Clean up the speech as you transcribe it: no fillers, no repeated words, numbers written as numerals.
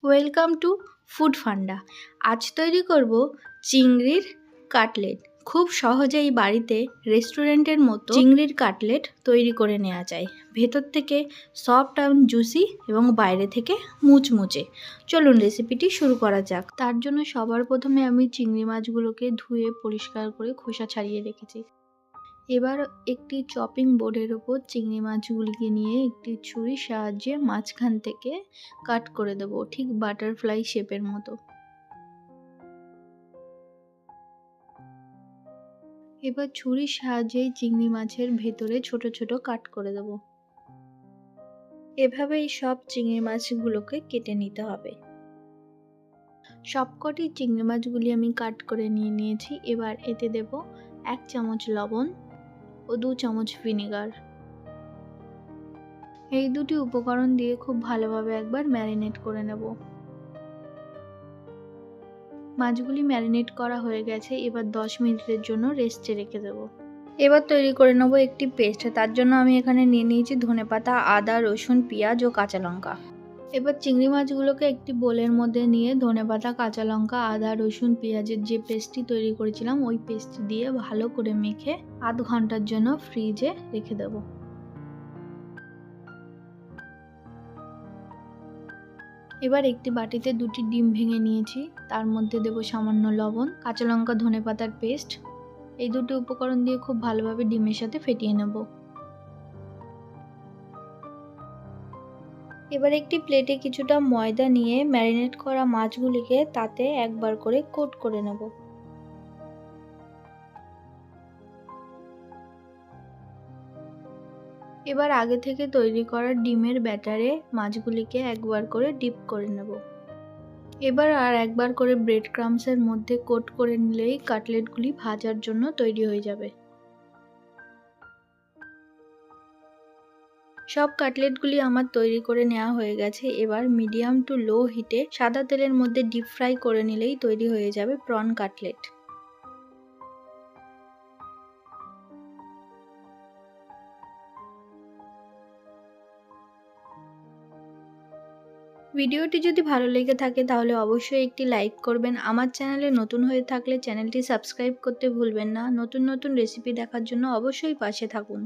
Welcome to food ফান্ডা। আজ তৈরি করব চিংড়ির কাটলেট। খুব সহজেই বাড়িতে রেস্টুরেন্টের মতো চিংড়ির কাটলেট তৈরি করে নেওয়া যায়। ভেতর থেকে সফট অ্যান্ড জুসি এবং বাইরে থেকে মুচমুচে। চলুন রেসিপিটি শুরু করা যাক। তার জন্য সবার প্রথমে আমি চিংড়ি মাছগুলোকে ধুয়ে পরিষ্কার করে খোসা ছাড়িয়ে রেখেছি। এবার একটি চপিং বোর্ডের ওপর চিংড়ি মাছগুলিকে নিয়ে একটি ছুরির সাহায্যে মাঝখান থেকে কাট করে দেব, ঠিক বাটারফ্লাই শেপের মতো। এবার ছুরির সাহায্যেই চিংড়ি মাছের ভেতরে ছোট ছোট কাট করে দেব। এভাবেই সব চিংড়ি মাছগুলোকে কেটে নিতে হবে। সবকটি চিংড়ি মাছগুলি আমি কাট করে নিয়েছি। এবার এতে দেব 1 চামচ লবণ ও 2 চামচ ভিনেগার। এই দুটি উপকরণ দিয়ে খুব ভালোভাবে একবার ম্যারিনেট করে নেব। মাছগুলি ম্যারিনেট করা হয়ে গেছে। এবার 10 মিনিটের জন্য রেস্টে রেখে দেব। এবার তৈরি করে নেব একটি পেস্ট। তার জন্য আমি এখানে নিয়ে নিয়েছি ধনেপাতা, আদা, রসুন, পেঁয়াজ ও কাঁচা লঙ্কা। এবার চিংড়ি মাছগুলোকে একটি বোলের মধ্যে নিয়ে ধনেপাতা, কাঁচা লঙ্কা, আদা, রসুন, পেঁয়াজের যে পেস্টটি তৈরি করেছিলাম ওই পেস্ট দিয়ে ভালো করে মেখে আধ ঘন্টার জন্য ফ্রিজে রেখে দেব। এবার একটি বাটিতে 2টি ডিম ভেঙে নিয়েছি। তার মধ্যে দেব সামান্য লবণ, কাঁচা লঙ্কা, ধনেপাতার পেস্ট। এই দুটি উপকরণ দিয়ে খুব ভালোভাবে ডিমের সাথে ফেটিয়ে নেব। এবার একটি প্লেটে কিছুটা ময়দা নিয়ে ম্যারিনেট করা মাছগুলিকে তাতে একবার করে কোট করে নেব। এবার আগে থেকে তৈরি করা ডিমের ব্যাটারে মাছগুলিকে একবার করে ডিপ করে নেব। এবার আর একবার করে ব্রেড ক্রাম্বসের মধ্যে কোট করে নিলেই কাটলেটগুলি ভাজার জন্য তৈরি হয়ে যাবে। সব কাটলেটগুলি আমার তৈরি করে নেওয়া হয়ে গেছে। এবার মিডিয়াম টু লো হিটে সাদা তেলের মধ্যে ডিপ ফ্রাই করে নিলেই তৈরি হয়ে যাবে প্রন কাটলেট। ভিডিওটি যদি ভালো লেগে থাকে তাহলে অবশ্যই একটি লাইক করবেন। আমার চ্যানেলে নতুন হয়ে থাকলে চ্যানেলটি সাবস্ক্রাইব করতে ভুলবেন না। নতুন নতুন রেসিপি দেখার জন্য অবশ্যই পাশে থাকুন।